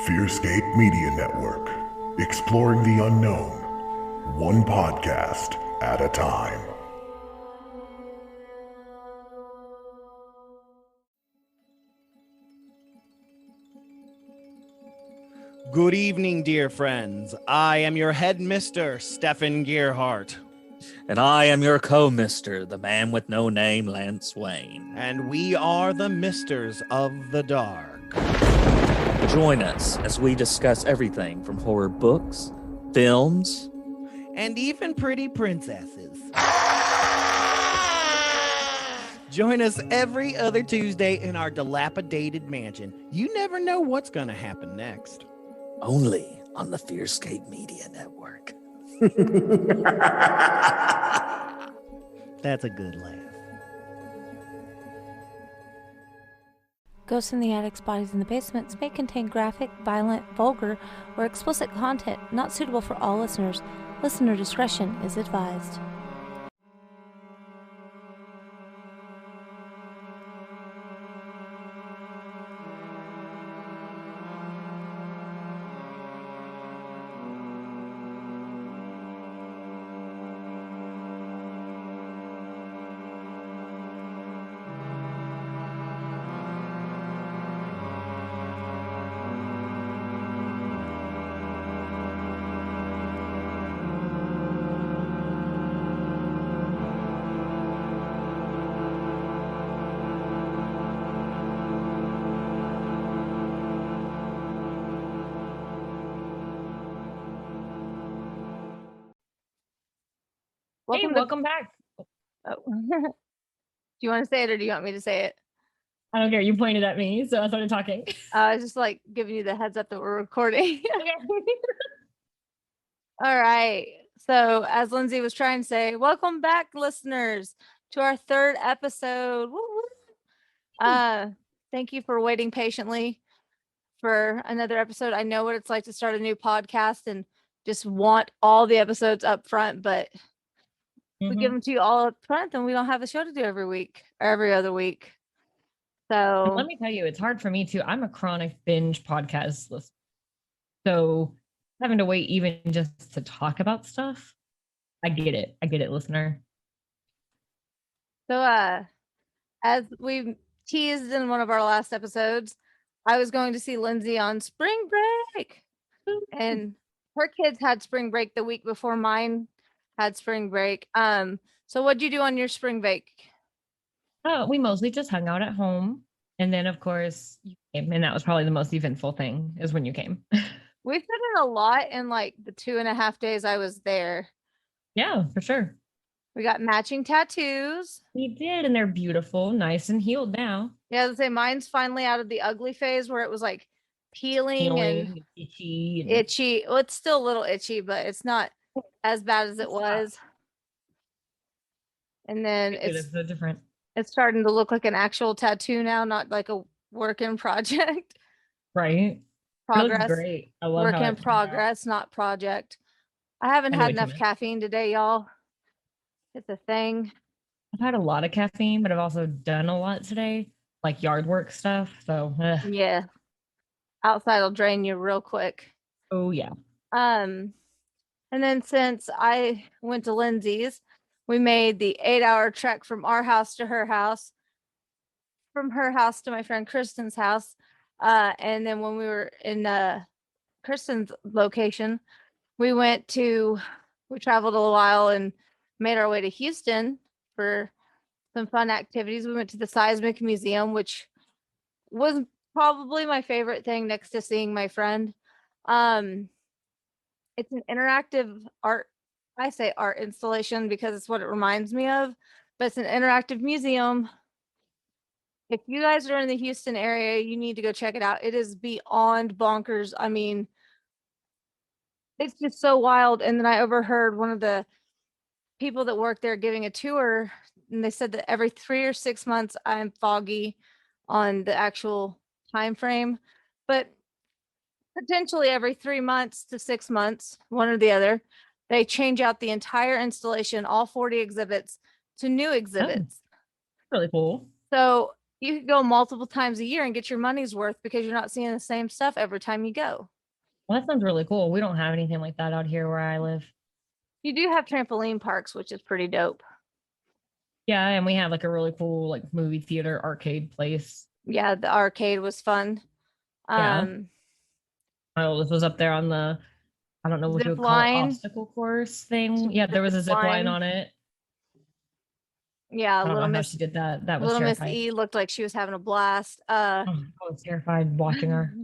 Fearscape Media Network, exploring the unknown, one podcast at a time. Good evening, dear friends. I am your headmister, Stefan Gearhart. And I am your co-mister, the man with no name, Lance Wayne. And we are the Misters of the Dark. Join us as we discuss everything from horror books, films, and even pretty princesses. Join us every other Tuesday in our dilapidated mansion. You never know what's going to happen next. only on the Fearscape Media Network. That's a good laugh. Ghosts in the Attics, Bodies in the Basements may contain graphic, violent, vulgar, or explicit content not suitable for all listeners. Listener discretion is advised. Welcome back. Oh. Do you want to say it or do you want me to say it? I don't care. You pointed at me, so I started talking. I was just like giving you the heads up that we're recording. All right. So, as Lindsay was trying to say, welcome back, listeners, to our third episode. Woo-woo. Thank you for waiting patiently for another episode. I know what it's like to start a new podcast and just want all the episodes up front, but we give them to you all up front, then we don't have a show to do every week or every other week. So and let me tell you, it's hard for me too. I'm a chronic binge podcast listener. So having to wait even just to talk about stuff, I get it. I get it, listener. So as we teased in one of our last episodes, I was going to see Lindsay on spring break. And her kids had spring break the week before mine had spring break. So what'd you do on your spring break? We mostly just hung out at home. And then of course you came, and that was probably the most eventful thing is when you came. We fit in a lot in like the 2.5 days I was there. Yeah, for sure. We got matching tattoos. We did, and they're beautiful, nice and healed now. Yeah, I would say mine's finally out of the ugly phase where it was like peeling and itchy. Well, it's still a little itchy, but it's not as bad as it was. And then it's so different. It's starting to look like an actual tattoo now, not like a work in project. Right. Progress. Great. I love work in progress, not project. I haven't had enough caffeine today, y'all. It's a thing. I've had a lot of caffeine, but I've also done a lot today, like yard work stuff. So yeah. Outside will drain you real quick. Oh yeah. And then since I went to Lindsay's, we made the 8-hour trek from our house to her house, from her house to my friend Kristen's house. And then when we were in Kristen's location, we traveled a while and made our way to Houston for some fun activities. We went to the Seismic Museum, which was probably my favorite thing next to seeing my friend. It's an interactive art. I say art installation because it's what it reminds me of, but it's an interactive museum. If you guys are in the Houston area, you need to go check it out. It is beyond bonkers. I mean, it's just so wild. And then I overheard one of the people that work there giving a tour, and they said that every 3 or 6 months, I'm foggy on the actual time frame, but potentially every 3 months to 6 months, one or the other, they change out the entire installation, all 40 exhibits, to new exhibits. Really cool. So You could go multiple times a year and get your money's worth because you're not seeing the same stuff every time you go. Well, that sounds really cool. We don't have anything like that out here where I live. You do have trampoline parks, which is pretty dope. Yeah, and we have like a really cool like movie theater arcade place. Yeah, the arcade was fun. Yeah. Oh, this was up there on the, I don't know what you Zip would call it, line. obstacle course thing. Yeah, there was a zip line on it. Yeah, I don't little know how Miss she did that. That was Little Miss terrifying. E looked like she was having a blast. Oh, I was terrified watching her.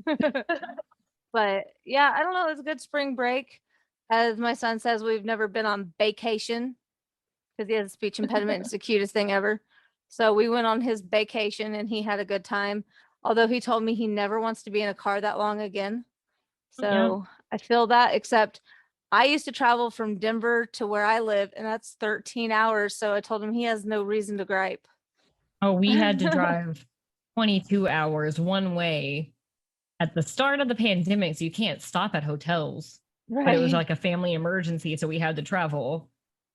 But yeah, I don't know. It was a good spring break. As my son says, we've never been on vacation because he has a speech impediment. It's the cutest thing ever. So we went on his vacation and he had a good time. Although he told me he never wants to be in a car that long again. So I feel that, except I used to travel from Denver to where I live, and that's 13 hours. So I told him he has no reason to gripe. Oh, we had to drive 22 hours one way at the start of the pandemic, so you can't stop at hotels. Right. But it was like a family emergency, so we had to travel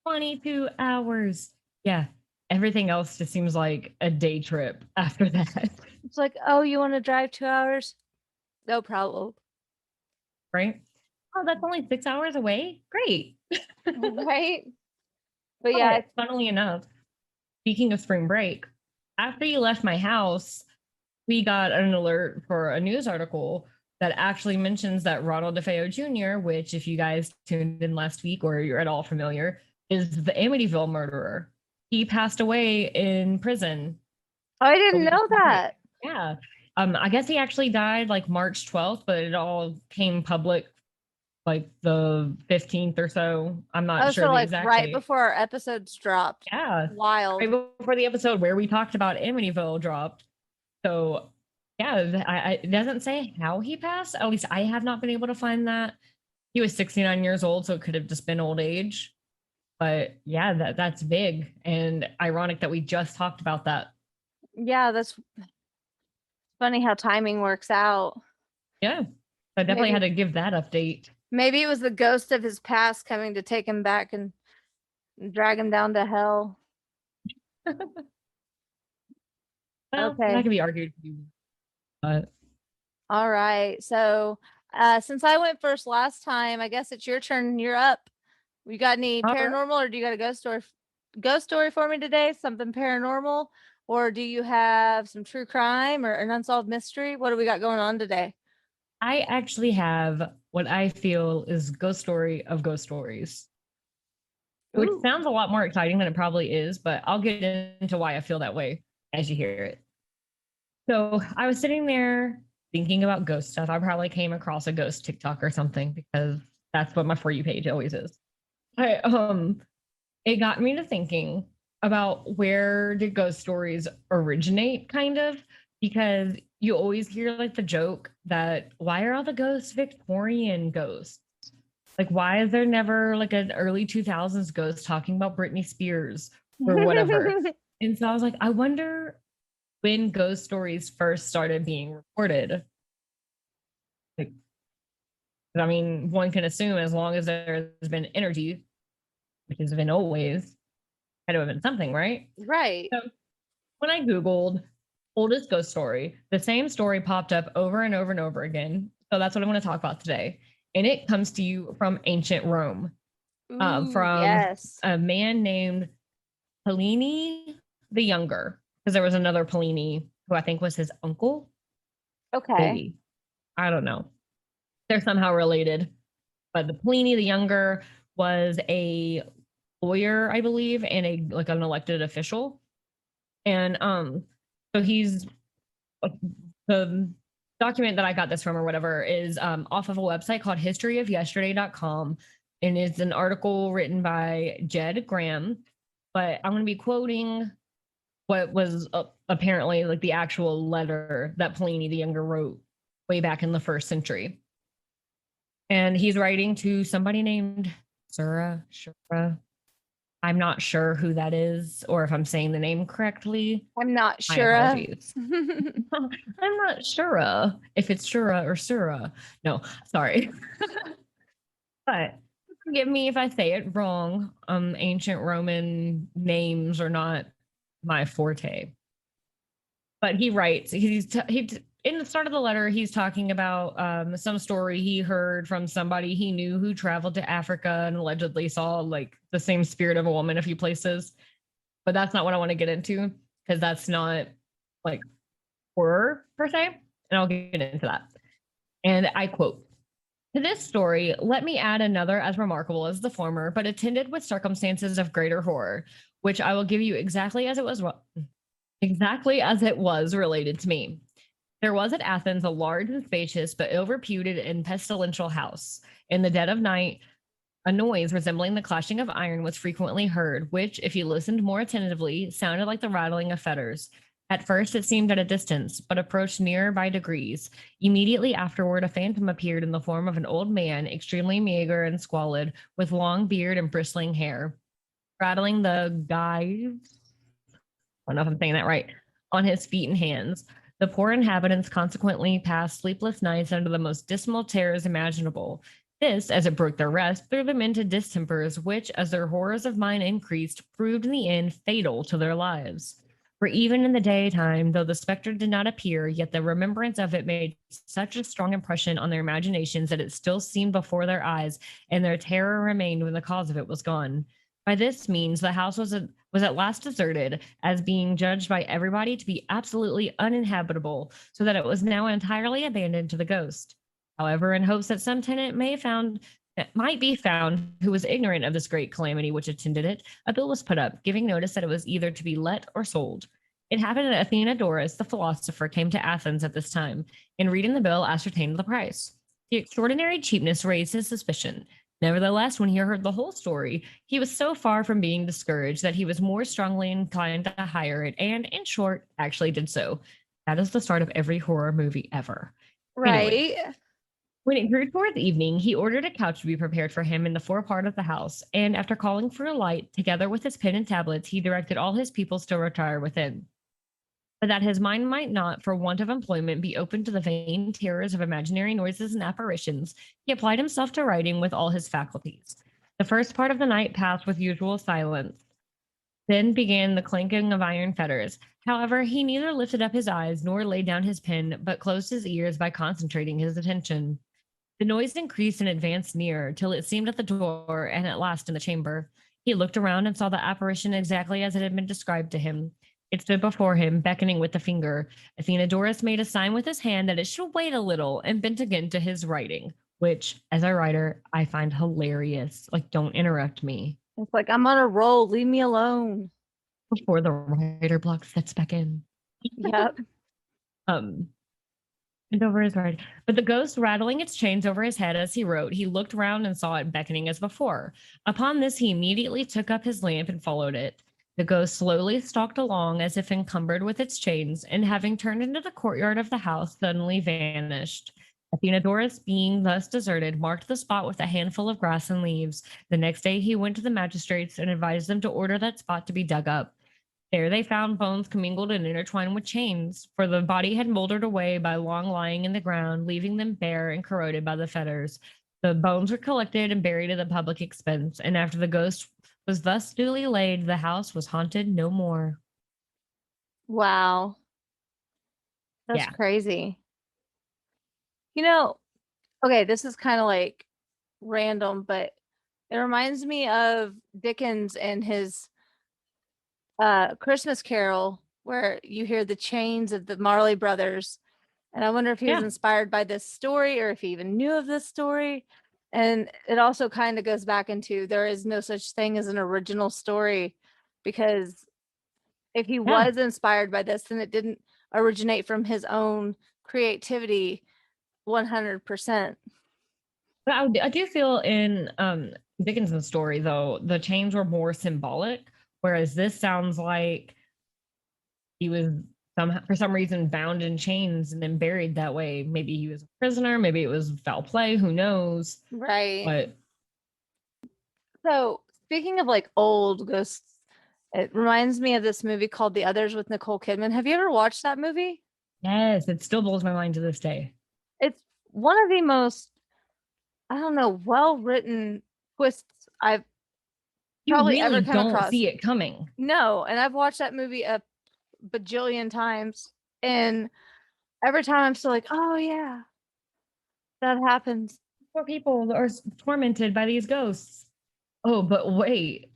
22 hours. Yeah. Everything else just seems like a day trip after that. It's like, oh, you want to drive 2 hours? No problem. Right? Oh, that's only 6 hours away? Great. Right? But yeah, Funnily enough, speaking of spring break, after you left my house, we got an alert for a news article that actually mentions that Ronald DeFeo Jr., which, if you guys tuned in last week or you're at all familiar, is the Amityville murderer. He passed away in prison. I didn't know that. Yeah. I guess he actually died like March 12th, but it all came public like the 15th or so. I'm not sure So the like exact right date. before our episodes dropped. Yeah. Wild. Right before the episode where we talked about Amityville dropped. So yeah, it doesn't say how he passed. At least I have not been able to find that. He was 69 years old, so it could have just been old age. But yeah, that's big and ironic that we just talked about that. Yeah, that's funny how timing works out. Yeah, I definitely had to give that update. Maybe it was the ghost of his past coming to take him back and drag him down to hell. Well, Okay. that could be argued. But All right. So since I went first last time, I guess it's your turn. You're up. You got any All right. paranormal, or do you got a ghost story for me today? Something paranormal, or do you have some true crime or an unsolved mystery? What do we got going on today? I actually have what I feel is ghost story of ghost stories, which Ooh. sounds a lot more exciting than it probably is, but I'll get into why I feel that way as you hear it. So I was sitting there thinking about ghost stuff. I probably came across a ghost TikTok or something because that's what my For You page always is. It got me to thinking about where did ghost stories originate, kind of, because you always hear like the joke that why are all the ghosts Victorian ghosts? Like, why is there never like an early 2000s ghost talking about Britney Spears or whatever? And so I was like, I wonder when ghost stories first started being reported. Like, I mean, one can assume as long as there's been energy, which has been always, had to have been something, right? Right. So when I Googled oldest ghost story, the same story popped up over and over and over again. So that's what I want to talk about today. And it comes to you from ancient Rome, Ooh, from yes. a man named Pliny the Younger, because there was another Pliny who I think was his uncle. Okay. Maybe. I don't know. They're somehow related. But the Pliny the Younger was a lawyer, I believe, and an elected official. And so he's the document that I got this from or whatever is off of a website called historyofyesterday.com, and it's an article written by Jed Graham. But I'm going to be quoting what was apparently like the actual letter that Pliny the Younger wrote way back in the 1st century. And he's writing to somebody named Shura. I'm not sure who that is or if I'm saying the name correctly. I'm not My sure. apologies. I'm not sure if it's Shura or Sura. No, sorry. But forgive me if I say it wrong. Ancient Roman names are not my forte. But he writes, in the start of the letter, he's talking about some story he heard from somebody he knew who traveled to Africa and allegedly saw like the same spirit of a woman a few places. But that's not what I want to get into because that's not like horror per se. And I'll get into that. And I quote, to this story, let me add another as remarkable as the former, but attended with circumstances of greater horror, which I will give you exactly as it was related to me. There was at Athens a large and spacious but ill-reputed and pestilential house. In the dead of night, a noise resembling the clashing of iron was frequently heard, which, if you listened more attentively, sounded like the rattling of fetters. At first it seemed at a distance, but approached nearer by degrees. Immediately afterward, a phantom appeared in the form of an old man, extremely meager and squalid, with long beard and bristling hair, rattling the gyves, I don't know if I'm saying that right, on his feet and hands. The poor inhabitants consequently passed sleepless nights under the most dismal terrors imaginable. This, as it broke their rest, threw them into distempers, which, as their horrors of mind increased, proved in the end fatal to their lives. For even in the daytime, though the spectre did not appear, yet the remembrance of it made such a strong impression on their imaginations that it still seemed before their eyes, and their terror remained when the cause of it was gone. By this means, the house was at last deserted, as being judged by everybody to be absolutely uninhabitable, so that it was now entirely abandoned to the ghost. However, in hopes that some tenant might be found who was ignorant of this great calamity which attended it, a bill was put up, giving notice that it was either to be let or sold. It happened that Athenodorus, the philosopher, came to Athens at this time, and reading the bill, ascertained the price. The extraordinary cheapness raised his suspicion. Nevertheless, when he heard the whole story, he was so far from being discouraged that he was more strongly inclined to hire it, and, in short, actually did so. That is the start of every horror movie ever. Right. Anyway, when it grew towards evening, he ordered a couch to be prepared for him in the forepart of the house, and after calling for a light, together with his pen and tablets, he directed all his people to retire within. But that his mind might not, for want of employment, be open to the vain terrors of imaginary noises and apparitions, he applied himself to writing with all his faculties. The first part of the night passed with usual silence. Then began the clanking of iron fetters. However, he neither lifted up his eyes nor laid down his pen, but closed his ears by concentrating his attention. The noise increased and advanced nearer, till it seemed at the door and at last in the chamber. He looked around and saw the apparition exactly as it had been described to him. It stood before him, beckoning with the finger. Athenodorus made a sign with his hand that it should wait a little and bent again to his writing, which, as a writer, I find hilarious. Like, don't interrupt me. It's like, I'm on a roll. Leave me alone. Before the writer block sets back in. Yep. And over his writing. But the ghost rattling its chains over his head as he wrote, he looked round and saw it beckoning as before. Upon this, he immediately took up his lamp and followed it. The ghost slowly stalked along as if encumbered with its chains, and having turned into the courtyard of the house, suddenly vanished. Athenodorus, being thus deserted, marked the spot with a handful of grass and leaves. The next day he went to the magistrates and advised them to order that spot to be dug up. There they found bones commingled and intertwined with chains, for the body had moldered away by long lying in the ground, leaving them bare and corroded by the fetters. The bones were collected and buried at the public expense, and after the ghost was thus duly laid, the house was haunted no more. Wow. That's Yeah. crazy. You know, okay, this is kind of like random, but it reminds me of Dickens and his Christmas Carol, where you hear the chains of the Marley brothers. And I wonder if he was Yeah. inspired by this story or if he even knew of this story. And it also kind of goes back into there is no such thing as an original story, because if he was inspired by this, then it didn't originate from his own creativity 100%. But I do feel in Dickens' story, though, the chains were more symbolic, whereas this sounds like he was for some reason bound in chains and then buried that way. Maybe he was a prisoner, maybe it was foul play, who knows? Right. But so speaking of like old ghosts, it reminds me of this movie called The Others with Nicole Kidman. Have you ever watched that movie? yes, it still blows my mind to this day. It's one of the most, I don't know, well-written twists I've You probably really ever come don't across. see it coming. No, and I've watched that movie a bajillion times. And every time I'm still like, oh yeah, that happens. Poor people are tormented by these ghosts. Oh, but wait.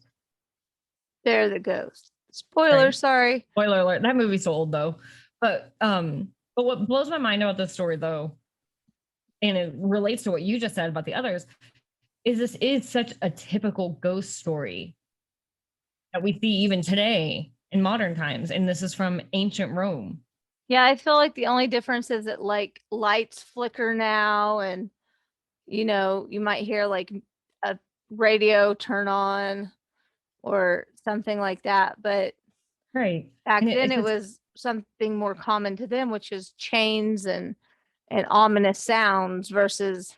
They're the ghosts. Spoiler, Right. sorry. Spoiler alert. That movie's so old though. But what blows my mind about this story though, and it relates to what you just said about the others, is this is such a typical ghost story that we see even today in modern times. And this is from ancient Rome. Yeah, I feel like the only difference is that like lights flicker now, and you know, you might hear like a radio turn on or something like that. But Right. back And then it's it just- was something more common to them, which is chains and ominous sounds versus,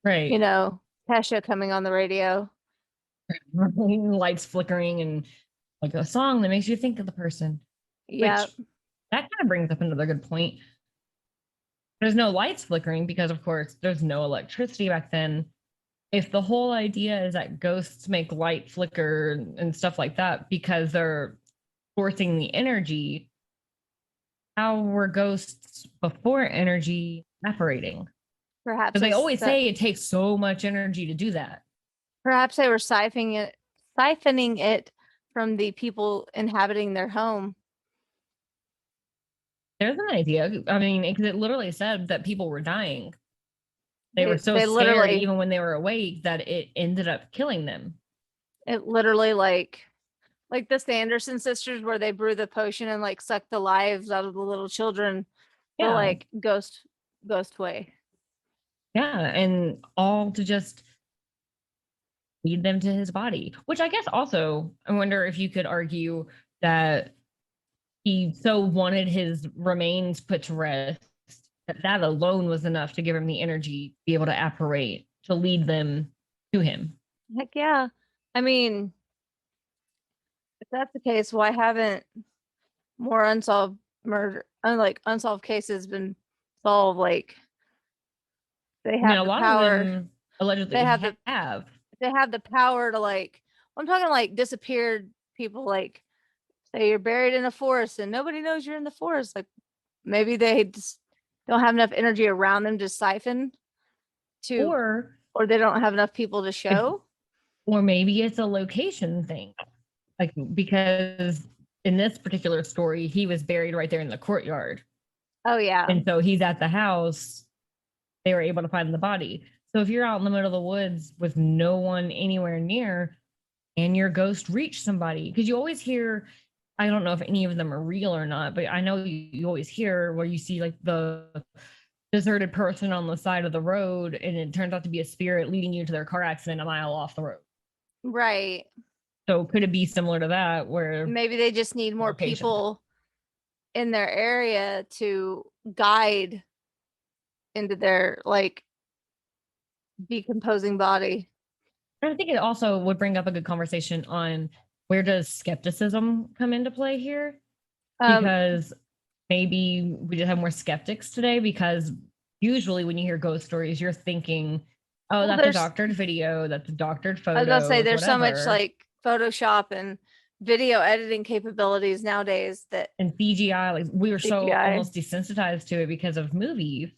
right. you know, Kesha coming on the radio. Lights flickering and like a song that makes you think of the person. Yeah. Which that kind of brings up another good point. There's no lights flickering because, of course, there's no electricity back then. If the whole idea is that ghosts make light flicker and stuff like that because they're forcing the energy, how were ghosts before energy evaporating? Perhaps Because they it's always the- say it takes so much energy to do that. perhaps they were siphoning it from the people inhabiting their home. There's an idea. I mean, because it literally said that people were dying. They were so they scared, literally- even when they were awake, that it ended up killing them. It literally like the Sanderson sisters where they brew the potion and like suck the lives out of the little children. Yeah. The like ghost way. Yeah, and all to just feed them to his body, which I guess also, I wonder if you could argue that he so wanted his remains put to rest that that alone was enough to give him the energy to be able to apparate, to lead them to him. Heck yeah. I mean, if that's the case, why haven't more unsolved unsolved cases been solved? Like they I mean, have a the lot power. of them allegedly they have the- have. They have the power to like. I'm talking like disappeared people. Like say you're buried in a forest and nobody knows you're in the forest. Like maybe they just don't have enough energy around them to siphon to, or they don't have enough people to show. Or maybe it's a location thing. Like, because in this particular story, he was buried right there in the courtyard. Oh yeah. And so he's at the house. They were able to find the body. So if you're out in the middle of the woods with no one anywhere near and your ghost reached somebody, because you always hear, I don't know if any of them are real or not, but I know you always hear where you see like the deserted person on the side of the road and it turns out to be a spirit leading you to their car accident a mile off the road. Right. So could it be similar to that where Maybe they just need more Location. people in their area to guide into their like decomposing body. I think it also would bring up a good conversation on where does skepticism come into play here? Because maybe we just have more skeptics today because usually when you hear ghost stories, you're thinking, oh, Well, that's a there's- doctored video, that's a doctored photo. I was gonna say there's so much whatever. like Photoshop and video editing capabilities nowadays that And CGI, like we were so CGI. almost desensitized to it because of movies.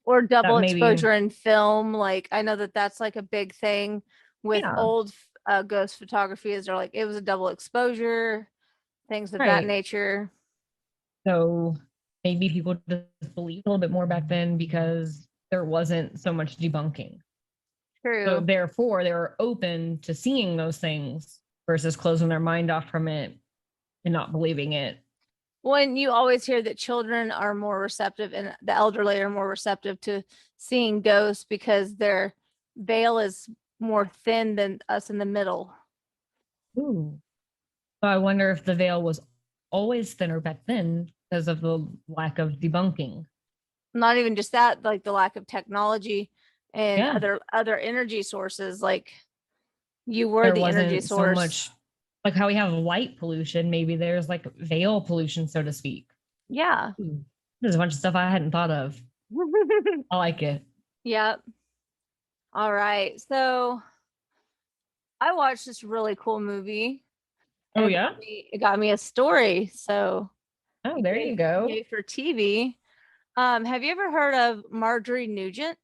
or double maybe- exposure in film. Like I know that that's like a big thing with Yeah. old ghost photography is they're like it was a double exposure, things of that Right. nature. So maybe people just believed a little bit more back then because there wasn't so much debunking. True. So therefore, they were open to seeing those things versus closing their mind off from it and not believing it. When you always hear that children are more receptive and the elderly are more receptive to seeing ghosts because their veil is more thin than us in the middle. Ooh. So I wonder if the veil was always thinner back then because of the lack of debunking. Not even just that, like the lack of technology and Yeah. other energy sources. Like you were There the energy wasn't so source. much, like how we have light pollution. Maybe there's like veil pollution, so to speak. Yeah. Ooh. There's a bunch of stuff I hadn't thought of. I like it. Yep. All right. So I watched this really cool movie. Oh and yeah. it got me a story. So Oh, there you go. Made for TV. Have you ever heard of Marjorie Nugent?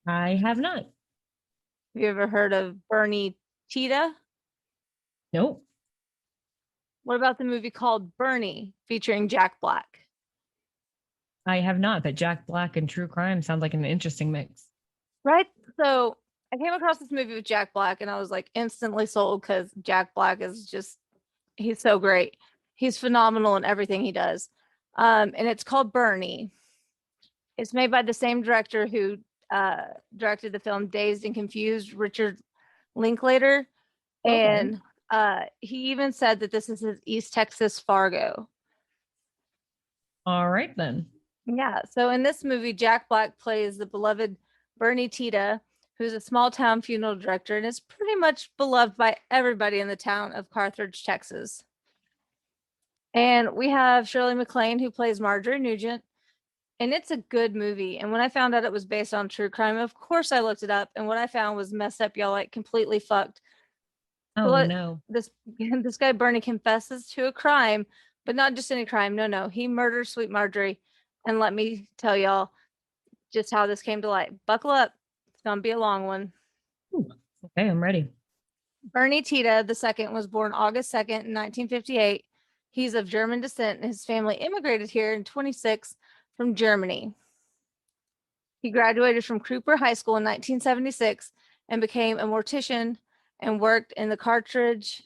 I have not. Have you ever heard of Bernie Tita? Nope. What about the movie called Bernie featuring Jack Black? I have not, but Jack Black and true crime sounds like an interesting mix. Right. So I came across this movie with Jack Black and I was like instantly sold because Jack Black is just, he's so great. He's phenomenal in everything he does. And it's called Bernie. It's made by the same director who directed the film Dazed and Confused, Richard Linklater. Okay. And he even said that this is his East Texas Fargo. All right, then. Yeah. So in this movie, Jack Black plays the beloved Bernie Tita, who's a small town funeral director and is pretty much beloved by everybody in the town of Carthage, Texas. And we have Shirley MacLaine, who plays Marjorie Nugent. And it's a good movie. And when I found out it was based on true crime, of course I looked it up. And what I found was messed up, y'all, like completely fucked. Oh, Well, no. This guy Bernie confesses to a crime, but not just any crime. No. He murders Sweet Marjorie. And let me tell y'all just how this came to light. Buckle up. It's gonna be a long one. Okay, I'm ready. Bernie Tita II was born August 2nd, 1958. He's of German descent and his family immigrated here in 26 from Germany. He graduated from Cooper High School in 1976 and became a mortician and worked in Carthage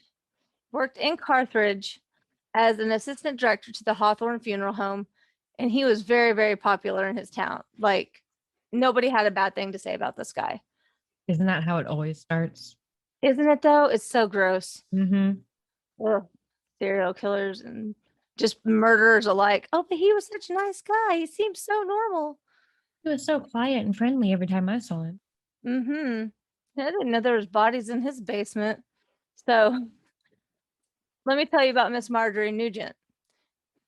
as an assistant director to the Hawthorne Funeral Home. And he was very, very popular in his town. Like nobody had a bad thing to say about this guy. Isn't that how it always starts? Isn't it though? It's so gross. Mm-hmm. Ugh. Serial killers and just murderers alike. Oh, but he was such a nice guy. He seemed so normal. He was so quiet and friendly every time I saw him. I didn't know there was bodies in his basement. So let me tell you about Miss Marjorie Nugent.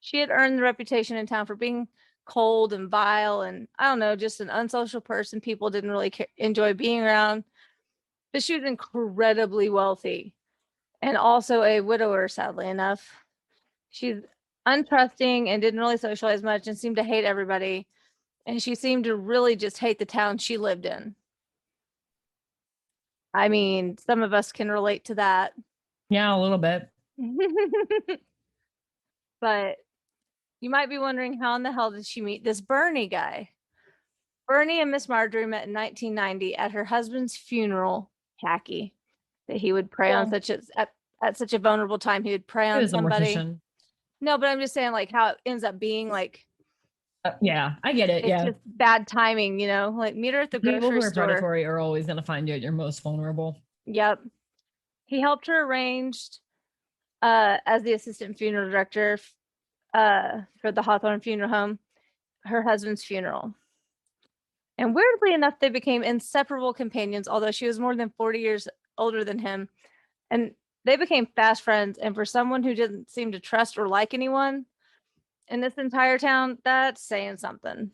She had earned the reputation in town for being cold and vile and I don't know, just an unsocial person people didn't really enjoy being around. But she was incredibly wealthy and also a widower, sadly enough. She's untrusting and didn't really socialize much and seemed to hate everybody. And she seemed to really just hate the town she lived in. I mean, some of us can relate to that. Yeah, a little bit. But you might be wondering, how in the hell did she meet this Bernie guy? Bernie and Miss Marjorie met in 1990 at her husband's funeral, tacky, that he would pray on at such a vulnerable time. He would pray He on was a somebody. mortician. No, but I'm just saying like how it ends up being like, Yeah, I get it. it's Yeah. just bad timing, like meet her at the People grocery who are store. predatory are always going to find you at your most vulnerable. Yep. He helped her arrange as the assistant funeral director for the Hawthorne Funeral Home, her husband's funeral. And weirdly enough, they became inseparable companions, although she was more than 40 years older than him. And they became fast friends. And for someone who didn't seem to trust or like anyone in this entire town, that's saying something.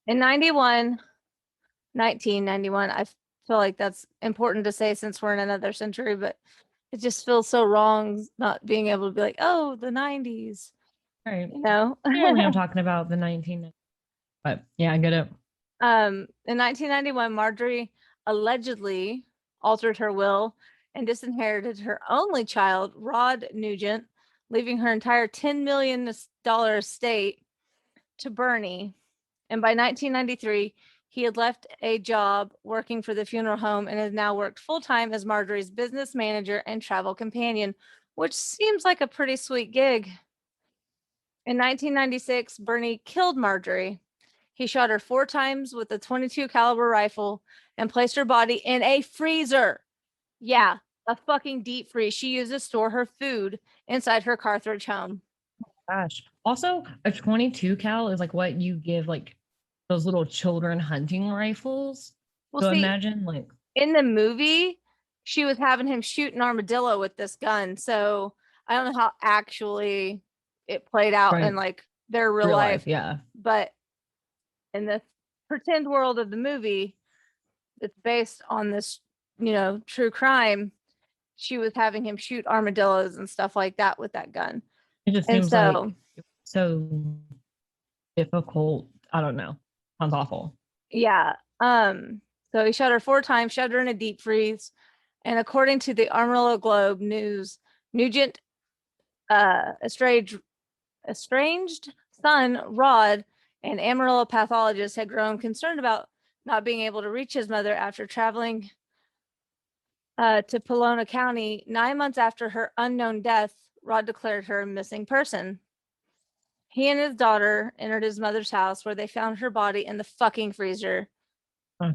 In 1991, I feel like that's important to say since we're in another century, but it just feels so wrong not being able to be like, oh, the 90s. Right. You I'm talking about the 1990s. But yeah, I get it. In 1991, Marjorie allegedly altered her will and disinherited her only child, Rod Nugent, leaving her entire $10 million estate to Bernie. And by 1993, he had left a job working for the funeral home and has now worked full-time as Marjorie's business manager and travel companion, which seems like a pretty sweet gig. In 1996, Bernie killed Marjorie. He shot her 4 times with a .22 caliber rifle and placed her body in a freezer. Yeah, a fucking deep freeze she used to store her food inside her Carthage home. Gosh. Also, a 22 cal is like what you give like those little children hunting rifles. Well, So see, imagine like in the movie, she was having him shoot an armadillo with this gun. So I don't know how actually it played out Right. in like their real real life. life. Yeah. But in the pretend world of the movie, it's based on this, true crime. She was having him shoot armadillos and stuff like that with that gun. It just And seems so, like so difficult. I don't know. Sounds awful. yeah. So he shot her 4 times, shoved her in a deep freeze. And according to the Amarillo Globe News, Nugent estranged son Rod, an Amarillo pathologist, had grown concerned about not being able to reach his mother after traveling to Pelona County. 9 months after her unknown death, Rod declared her a missing person. He and his daughter entered his mother's house, where they found her body in the fucking freezer. Huh.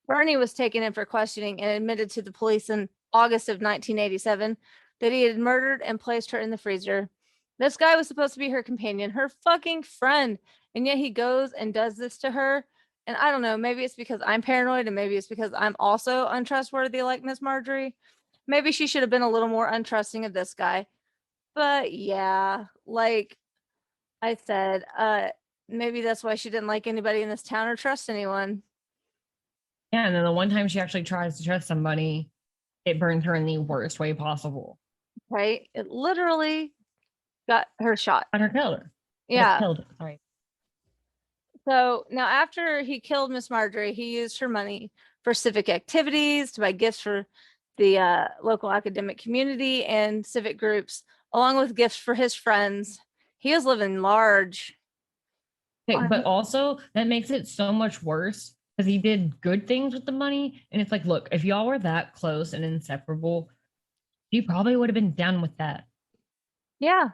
Bernie was taken in for questioning and admitted to the police in August of 1987 that he had murdered and placed her in the freezer. This guy was supposed to be her companion, her fucking friend, and yet he goes and does this to her. And I don't know, maybe it's because I'm paranoid, and maybe it's because I'm also untrustworthy like Miss Marjorie. Maybe she should have been a little more untrusting of this guy. But yeah, like I said, maybe that's why she didn't like anybody in this town or trust anyone. Yeah, and then the one time she actually tries to trust somebody, it burns her in the worst way possible. Right? It literally got her shot. Got her killed her. Yeah. Killed her. Sorry. So now after he killed Miss Marjorie, he used her money for civic activities, to buy gifts for the local academic community and civic groups, along with gifts for his friends. He was living large. Okay, but also that makes it so much worse because he did good things with the money. And it's like, look, if y'all were that close and inseparable, you probably would have been down with that. Yeah.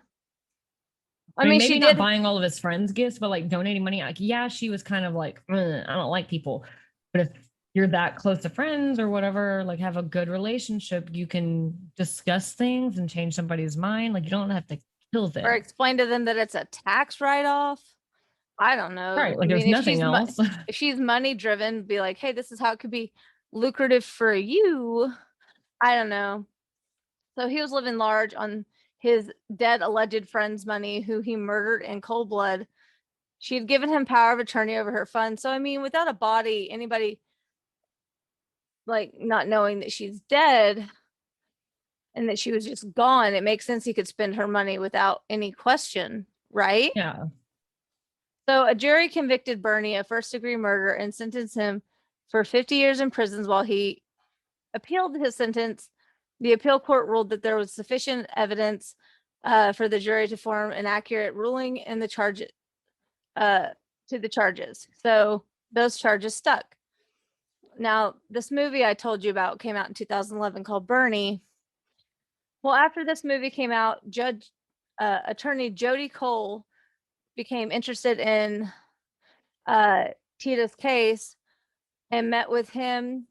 I mean, maybe she not did. buying all of his friends gifts, but like donating money. Like, yeah, she was kind of like, I don't like people. But if you're that close to friends or whatever, like have a good relationship, you can discuss things and change somebody's mind. Like you don't have to kill them. Or explain to them that it's a tax write-off. I don't know. Right. Like there's if nothing else. If she's money driven, be like, hey, this is how it could be lucrative for you. I don't know. So he was living large on his dead alleged friend's money, who he murdered in cold blood. She had given him power of attorney over her funds. So, I mean, without a body, anybody like not knowing that she's dead and that she was just gone, it makes sense he could spend her money without any question, right? Yeah. So a jury convicted Bernie of first-degree murder and sentenced him for 50 years in prison. While he appealed his sentence, the appeal court ruled that there was sufficient evidence for the jury to form an accurate ruling in the charge to the charges. So those charges stuck. Now, this movie I told you about came out in 2011 called Bernie. Well, after this movie came out, attorney Jody Cole became interested in Tita's case and met with him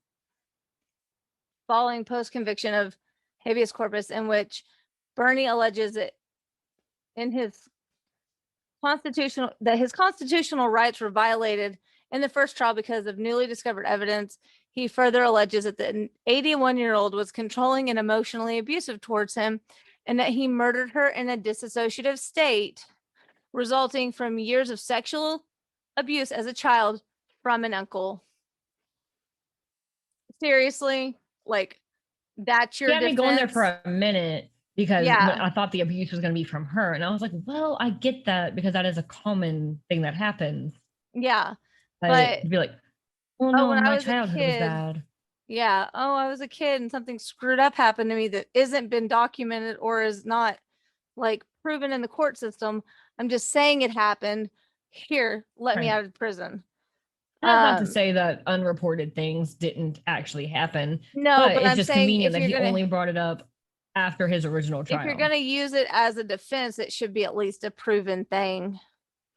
following post-conviction of habeas corpus, in which Bernie alleges that his constitutional rights were violated in the first trial because of newly discovered evidence. He further alleges that the 81-year-old was controlling and emotionally abusive towards him, and that he murdered her in a dissociative state, resulting from years of sexual abuse as a child from an uncle. Seriously, like, that's your Yeah, I've been defense? going there for a minute because Yeah. I thought the abuse was going to be from her. And I was like, well, I get that because that is a common thing that happens. Yeah. But to be like, well, no, when I my was a childhood was kid, bad. Yeah. Oh, I was a kid and something screwed up happened to me that isn't been documented or is not like proven in the court system. I'm just saying it happened. Here, let me Right. out of prison. And that's not to say that unreported things didn't actually happen. No, but but it's I'm just saying convenient if that he you're gonna only brought it up after his original trial. if you're gonna use it as a defense, it should be at least a proven thing.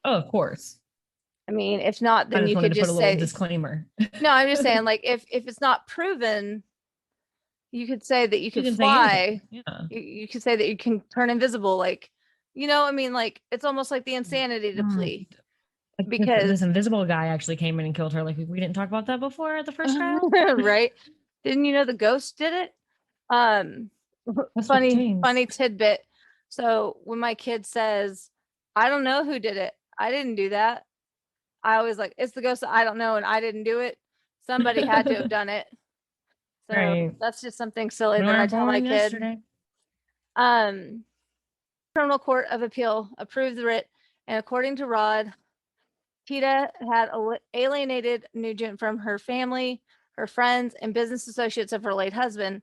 Oh, of course. I mean, if not, I then just you wanted could to put a just little say disclaimer. no. I'm just saying, like, if it's not proven, you could say that you could can say fly. anything. Yeah. You could say that you can turn invisible. Like, I mean, like, it's almost like the insanity to Mm. plea. Like, Because- this invisible guy actually came in and killed her. Like we didn't talk about that before at the first trial. Right? Didn't you know the ghost did it? That's what Funny changed. tidbit. So when my kid says, I don't know who did it, I didn't do that, I always like, it's the ghost, I don't know, and I didn't do it. Somebody had to have done it. So Right. that's just something silly We that I weren't tell my born kid. yesterday. Criminal Court of Appeal approved the writ, and according to Rod, Tita had alienated Nugent from her family, her friends, and business associates of her late husband.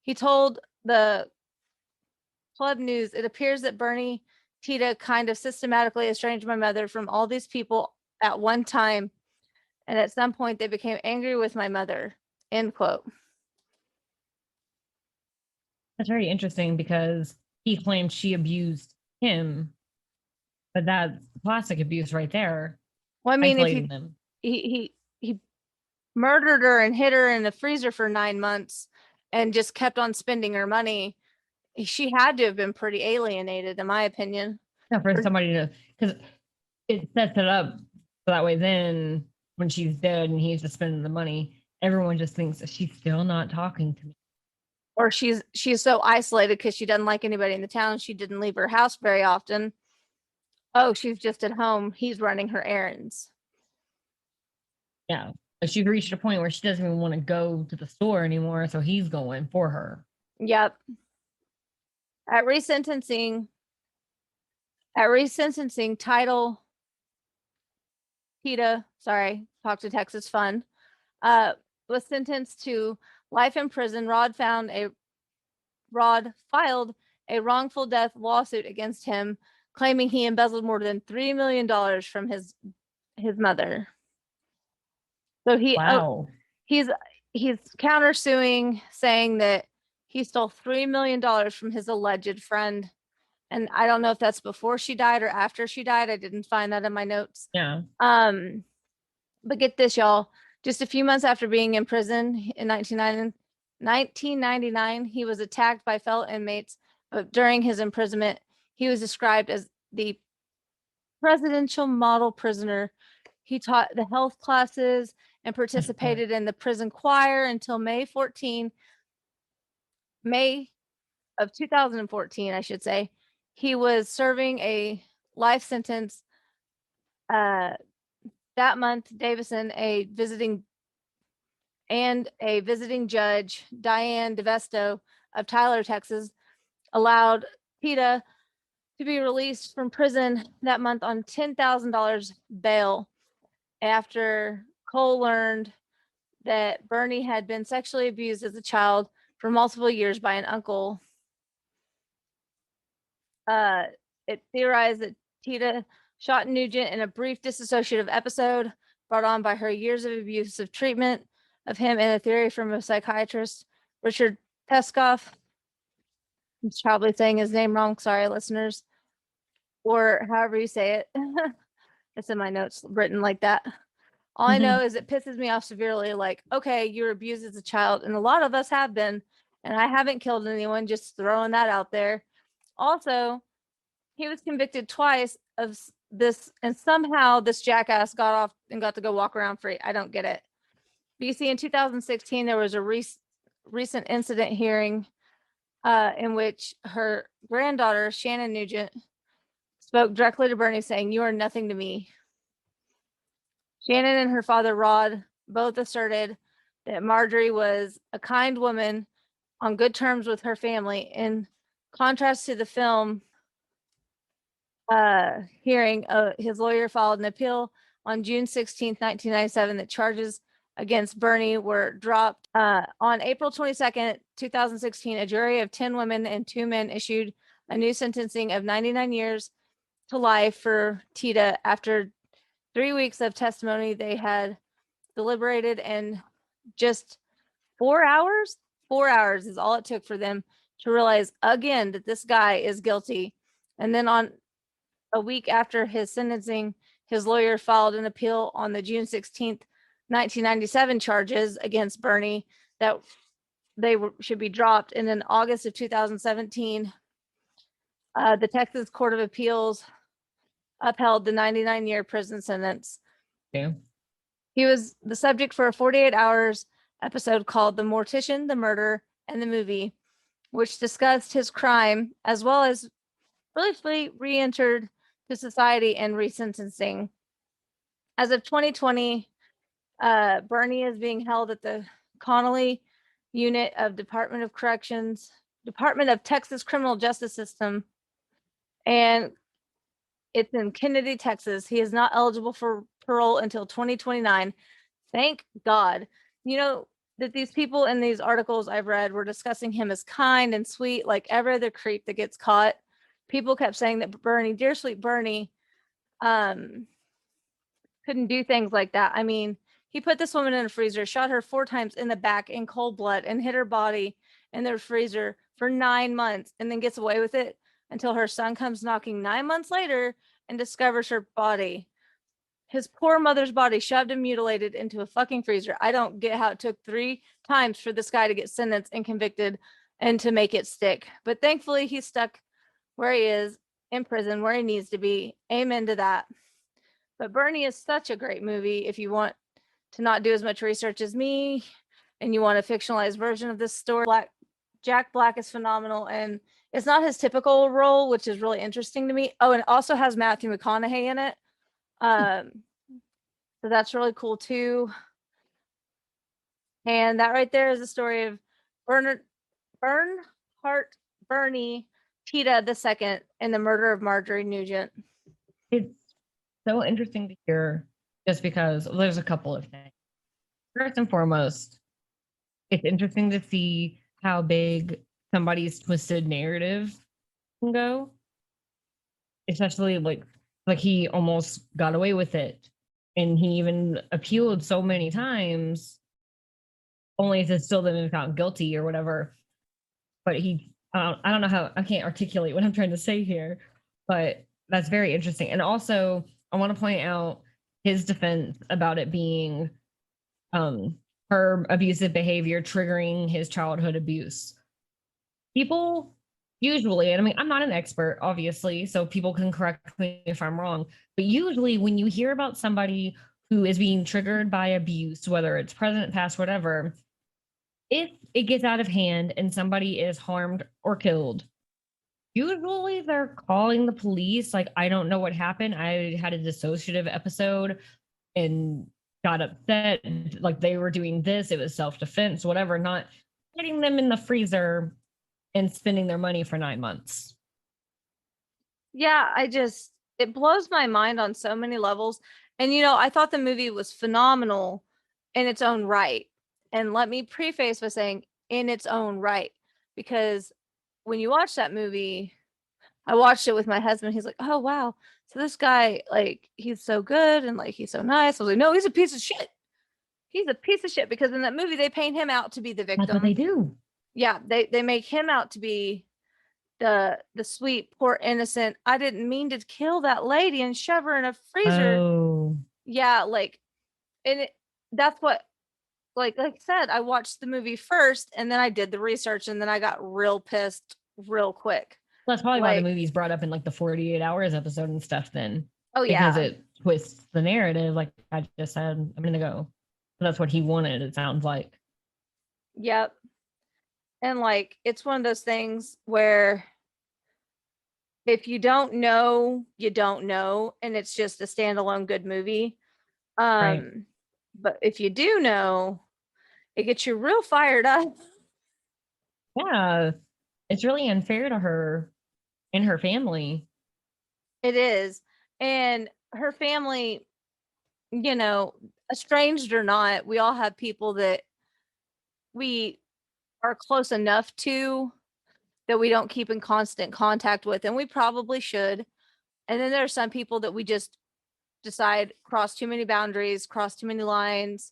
He told the Club News, "It appears that Bernie Tita kind of systematically estranged my mother from all these people at one time, and at some point they became angry with my mother." End quote. That's very interesting because he claimed she abused him, but that's classic abuse right there. Well, I mean, if Isolating them. he murdered her and hid her in the freezer for 9 months and just kept on spending her money, she had to have been pretty alienated, in my opinion. Yeah, for Or- somebody to, because it sets it up so that way then when she's dead and he's just spending the money, everyone just thinks that she's still not talking to me. Or she's so isolated because she doesn't like anybody in the town. She didn't leave her house very often. Oh, she's just at home. He's running her errands. Yeah. Like she's reached a point where she doesn't even want to go to the store anymore. So he's going for her. Yep. At resentencing, title Tita, sorry, talk to Texas Fun, was sentenced to life in prison. Rod filed a wrongful death lawsuit against him, claiming he embezzled more than $3 million from his mother. So Wow. he's countersuing, saying that he stole $3 million from his alleged friend. And I don't know if that's before she died or after she died. I didn't find that in my notes. Yeah. But get this, y'all. Just a few months after being in prison in 1999, he was attacked by fellow inmates. But during his imprisonment, he was described as the presidential model prisoner. He taught the health classes and participated in the prison choir until May of 2014, I should say. He was serving a life sentence. That month, Davison, a visiting judge, Diane DeVesto of Tyler, Texas, allowed Tita to be released from prison that month on $10,000 bail after Cole learned that Bernie had been sexually abused as a child for multiple years by an uncle. It theorized that Tita shot Nugent in a brief dissociative episode brought on by her years of abusive treatment of him, and a theory from a psychiatrist, Richard Peskoff. I'm probably saying his name wrong. Sorry, listeners. Or however you say it. It's in my notes written like that. All I know is it pisses me off severely. Like, okay, you were abused as a child, and a lot of us have been, and I haven't killed anyone, just throwing that out there. Also, he was convicted twice of this, and somehow this jackass got off and got to go walk around free. I don't get it. BC in 2016, there was a recent incident hearing in which her granddaughter, Shannon Nugent, spoke directly to Bernie saying, "You are nothing to me." Shannon and her father, Rod, both asserted that Marjorie was a kind woman on good terms with her family. In contrast to the film hearing, his lawyer filed an appeal on June 16th, 1997, that charges against Bernie were dropped. On April 22nd, 2016, a jury of 10 women and 2 men issued a new sentencing of 99 years to life for Tita. After 3 weeks of testimony, they had deliberated, and just 4 hours is all it took for them to realize again that this guy is guilty. And then on a week after his sentencing, his lawyer filed an appeal on the June 16th, 1997 charges against Bernie that should be dropped. And in August of 2017, the Texas Court of Appeals upheld the 99-year prison sentence. Yeah. He was the subject for a 48 hours episode called The Mortician, the Murder, and the Movie, which discussed his crime as well as briefly re-entered to society and resentencing. As of 2020, Bernie is being held at the Connolly unit of Department of Texas Criminal Justice System and it's in Kennedy, Texas. He is not eligible for parole until 2029. Thank God. You know that these people in these articles I've read were discussing him as kind and sweet, like every other creep that gets caught. People kept saying that Bernie, dear sweet Bernie, couldn't do things like that. I mean, he put this woman in a freezer, shot her 4 times in the back in cold blood, and hid her body in the freezer for 9 months, and then gets away with it until her son comes knocking 9 months later and discovers her body. His poor mother's body shoved and mutilated into a fucking freezer. I don't get how it took 3 times for this guy to get sentenced and convicted and to make it stick. But thankfully, he's stuck where he is in prison, where he needs to be. Amen to that. But Bernie is such a great movie. If you want to not do as much research as me and you want a fictionalized version of this story, Jack Black is phenomenal. And it's not his typical role, which is really interesting to me. Oh, and it also has Matthew McConaughey in it. So that's really cool too. And that right there is the story of Bernhardt Bernie Tita II and the murder of Marjorie Nugent. It's so interesting to hear just because there's a couple of things. First and foremost, it's interesting to see how big somebody's twisted narrative can go. Especially like he almost got away with it. And he even appealed so many times, only to still then be found guilty or whatever. But I don't know how, I can't articulate what I'm trying to say here, but that's very interesting. And also, I want to point out his defense about it being her abusive behavior triggering his childhood abuse. People usually, and I mean, I'm not an expert, obviously, so people can correct me if I'm wrong, but usually when you hear about somebody who is being triggered by abuse, whether it's present, past, whatever, if it gets out of hand and somebody is harmed or killed, usually they're calling the police. Like, I don't know what happened. I had a dissociative episode and got upset. Like, they were doing this. It was self-defense, whatever, not putting them in the freezer and spending their money for 9 months. Yeah, it blows my mind on so many levels. And, I thought the movie was phenomenal in its own right. And let me preface by saying in its own right, because when you watch that movie, I watched it with my husband. He's like, oh, wow. So this guy, like, he's so good and like, he's so nice. I was like, no, he's a piece of shit. He's a piece of shit, because in that movie, they paint him out to be the victim. That's what they do. Yeah, they make him out to be the sweet, poor, innocent, I didn't mean to kill that lady and shove her in a freezer. Oh. Yeah, like, and that's what, like I said, I watched the movie first and then I did the research and then I got real pissed real quick. That's probably why the Like- movie's brought up in like the 48 hours episode and stuff then. Oh yeah. Because it twists the narrative, like I just said a minute ago. That's what he wanted, it sounds like. Yep. And like, it's one of those things where if you don't know, you don't know, and it's just a standalone good movie. Right. But if you do know, it gets you real fired up. Yeah. It's really unfair to her and her family. It is. And her family, estranged or not, we all have people that we are close enough to that we don't keep in constant contact with, and we probably should. And then there are some people that we just decide cross too many boundaries, cross too many lines,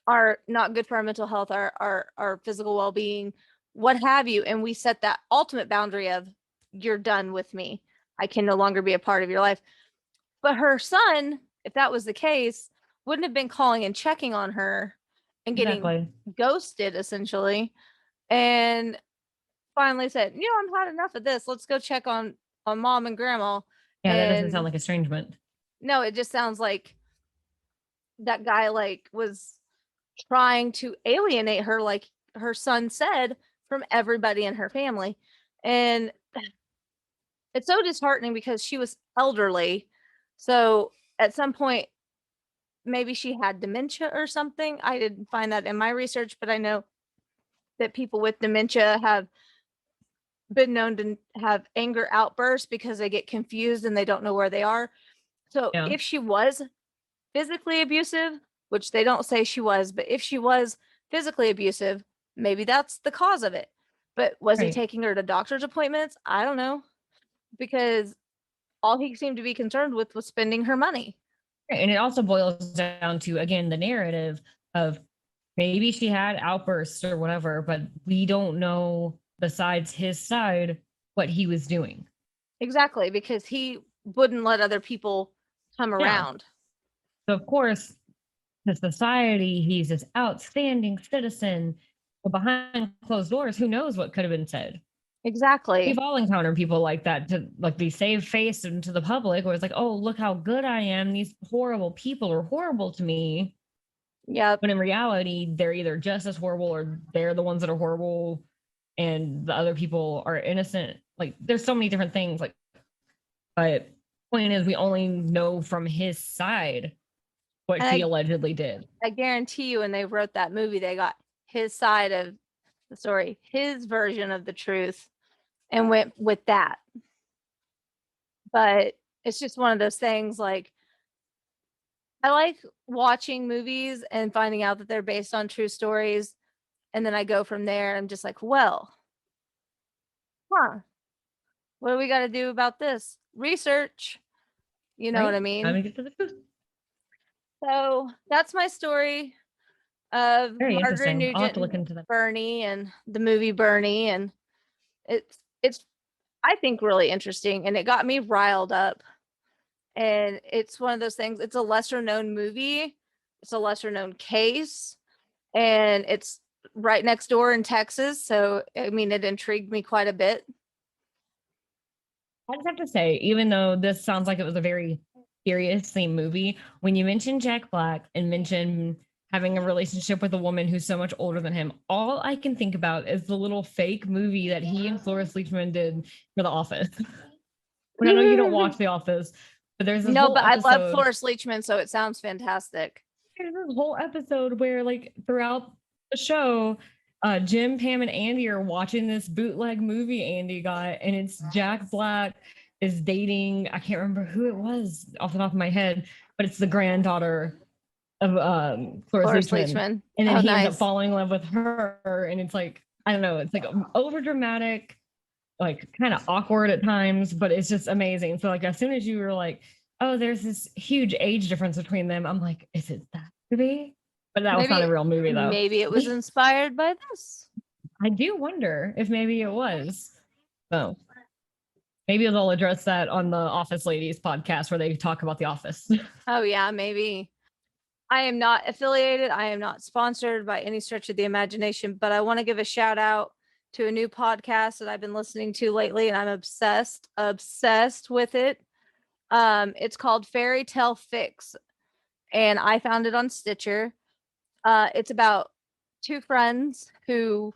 are not good for our mental health, our physical well-being, what have you. And we set that ultimate boundary of, you're done with me. I can no longer be a part of your life. But her son, if that was the case, wouldn't have been calling and checking on her and getting Exactly. ghosted, essentially. And finally said, I've had enough of this. Let's go check on mom and grandma. Yeah, that doesn't And- sound like estrangement. No, it just sounds like that guy was trying to alienate her, like her son said, from everybody in her family. And it's so disheartening because she was elderly. So at some point, maybe she had dementia or something. I didn't find that in my research, but I know that people with dementia have been known to have anger outbursts because they get confused and they don't know where they are. So Yeah. if she was physically abusive, which they don't say she was, but if she was physically abusive, maybe that's the cause of it. But was he Right. taking her to doctor's appointments? I don't know, because all he seemed to be concerned with was spending her money. Right, and it also boils down to, again, the narrative of maybe she had outbursts or whatever, but we don't know besides his side what he was doing. Exactly, because he wouldn't let other people come Yeah. around. So of course, to society, he's this outstanding citizen. But behind closed doors, who knows what could have been said? Exactly. We've all encountered people like that, to like they save face into the public, where it's like, oh, look how good I am. These horrible people are horrible to me. Yep. But in reality, they're either just as horrible or they're the ones that are horrible and the other people are innocent. Like there's so many different things. Like, but point is, we only know from his side what And he allegedly did. I guarantee you, when they wrote that movie, they got his side of the story, his version of the truth, and went with that. But it's just one of those things, like, I like watching movies and finding out that they're based on true stories. And then I go from there. I'm just like, well, what do we got to do about this? Research. You know what I Right? mean? Time to get to the truth. So that's my story of Very Margaret interesting. I'll have Nugent to look and into that. Bernie and the movie Bernie. And it's I think really interesting, and it got me riled up. And it's one of those things, it's a lesser known movie, it's a lesser known case, and it's right next door in Texas. So I mean, it intrigued me quite a bit. I just have to say, even though this sounds like it was a very serious theme movie, when you mention Jack Black and mention having a relationship with a woman who's so much older than him, all I can think about is the little fake movie that he and Cloris Leachman did for The Office. I know you don't watch The Office, but there's this No, whole but I love episode- Cloris Leachman, so it sounds fantastic. There's this whole episode where, like, throughout the show, Jim, Pam, and Andy are watching this bootleg movie Andy got, and it's Jack Black is dating, I can't remember who it was off the top of my head, but it's the granddaughter of Cloris Leachman. And then he ends up falling in love with her, and it's like, I don't know, it's like over dramatic, like kind of awkward at times, but it's just amazing. So like as soon as you were like, oh, there's this huge age difference between them, I'm like, is it that movie? But that was not a real movie though. Maybe it was inspired by this. I do wonder if maybe it was. So maybe they'll address that on the Office Ladies podcast where they talk about The Office. Oh yeah, maybe. I am not affiliated. I am not sponsored by any stretch of the imagination, but I want to give a shout out to a new podcast that I've been listening to lately, and I'm obsessed with it. It's called Fairy Tale Fix, and I found it on Stitcher. It's about two friends who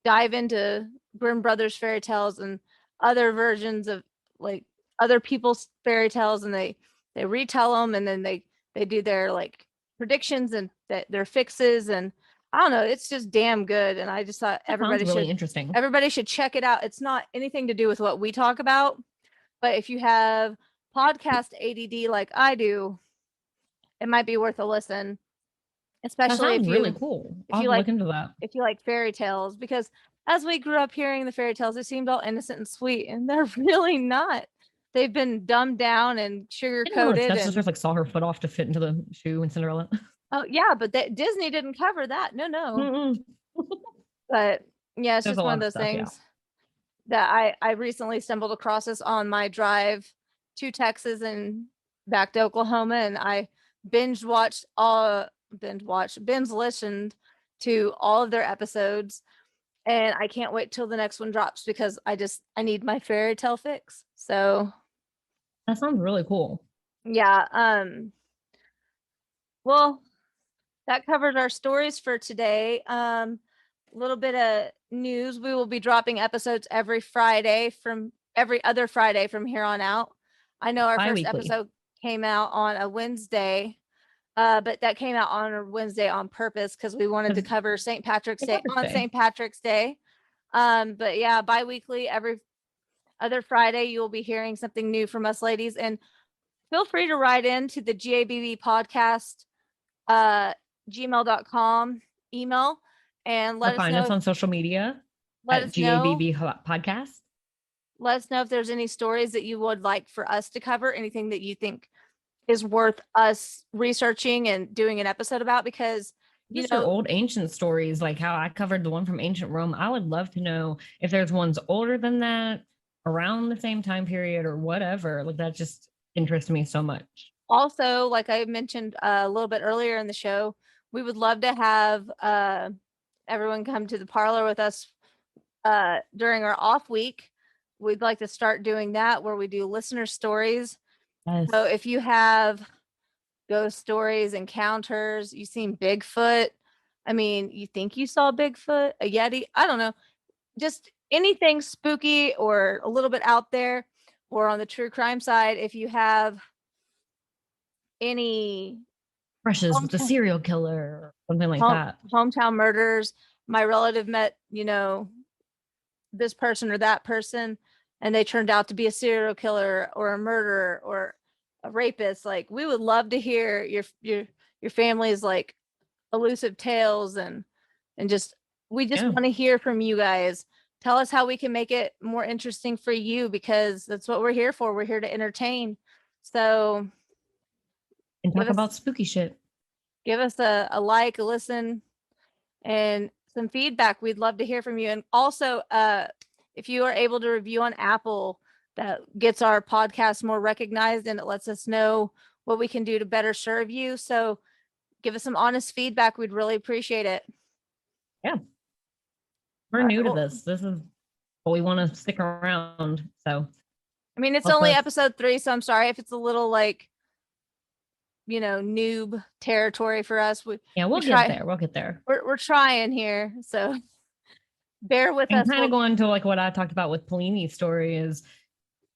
dive into Grimm Brothers fairy tales and other versions of like other people's fairy tales, and they retell them, and then they do their like predictions and their fixes, and I don't know, it's just damn good. And I just thought everybody should check it out. It's not anything to do with what we talk about, but if you have podcast ADD like I do, it might be worth a listen. Especially if you really cool. I'll look into that. If you like fairy tales, because as we grew up hearing the fairy tales, they seemed all innocent and sweet, and they're really not. They've been dumbed down and sugar coated. Stepsister like saw her foot off to fit into the shoe in Cinderella. Oh yeah, but Disney didn't cover that. No. But yeah, it's just one of those things that I recently stumbled across this on my drive to Texas and back to Oklahoma, and I binge listened to all of their episodes, and I can't wait till the next one drops because I need my fairy tale fix. So that sounds really cool. Yeah. Well, that covers our stories for today. A little bit of news. We will be dropping episodes every other Friday from here on out. I know our first episode came out on a Wednesday, but that came out on a Wednesday on purpose because we wanted to cover St. Patrick's Day on St. Patrick's Day. But yeah, bi-weekly, every other Friday, you will be hearing something new from us ladies. And feel free to write into the GABB podcast, gmail.com email and Or let us find us know. on social media Let at us know. GABB Podcast. Let us know if there's any stories that you would like for us to cover, anything that you think is worth us researching and doing an episode about, because Just your old ancient stories, like how I covered the one from ancient Rome. I would love to know if there's ones older than that, around the same time period or whatever. Like that just interests me so much. also, like I mentioned a little bit earlier in the show, we would love to have everyone come to the parlor with us during our off week. We'd like to start doing that where we do listener stories. Yes. So if you have ghost stories, encounters, you seen Bigfoot, I mean, you think you saw Bigfoot, a Yeti, I don't know, just anything spooky or a little bit out there, or on the true crime side, if you have any Brushes with a hometown- serial killer or something like home- that. hometown murders, my relative met, this person or that person, and they turned out to be a serial killer or a murderer or a rapist. Like, we would love to hear your family's like elusive tales, and just we just Yeah. want to hear from you guys. Tell us how we can make it more interesting for you, because that's what we're here for. We're here to entertain. So And talk give us- about spooky shit. give us a like, a listen, and some feedback. We'd love to hear from you. And also, if you are able to review on Apple, that gets our podcast more recognized, and it lets us know what we can do to better serve you. So give us some honest feedback. We'd really appreciate it. We're Alright, new to well- this. This is what we want to stick around. So I mean, it's Help only us. episode 3, so I'm sorry if it's a little like, noob territory for us. yeah, we'll We get try- there. We're Trying here, so bear with And us. kind We'll- of going to like what I talked about with Polini's story is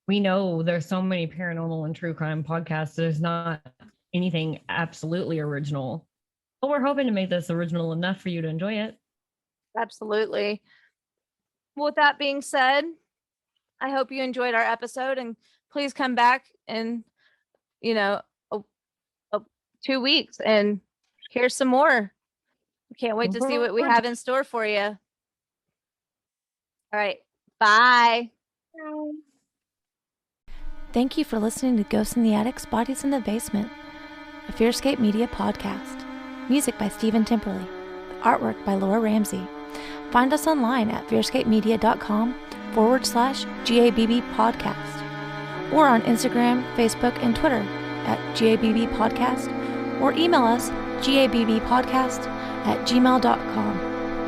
we know there's so many paranormal and true crime podcasts. There's not anything absolutely original. But we're hoping to make this original enough for you to enjoy it. Absolutely. With that being said, I hope you enjoyed our episode, and please come back in, 2 weeks and here's some more. Can't wait to see what we have in store for you. All right. Bye. Thank you for listening to Ghosts in the Attics, Bodies in the Basement, a Fearscape Media podcast. Music by Stephen Timperley. Artwork by Laura Ramsey. Find us online at fearscapemedia.com/GABB podcast, or on Instagram, Facebook, and Twitter at GABB podcast, or email us gabbpodcast@gmail.com.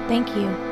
Thank you.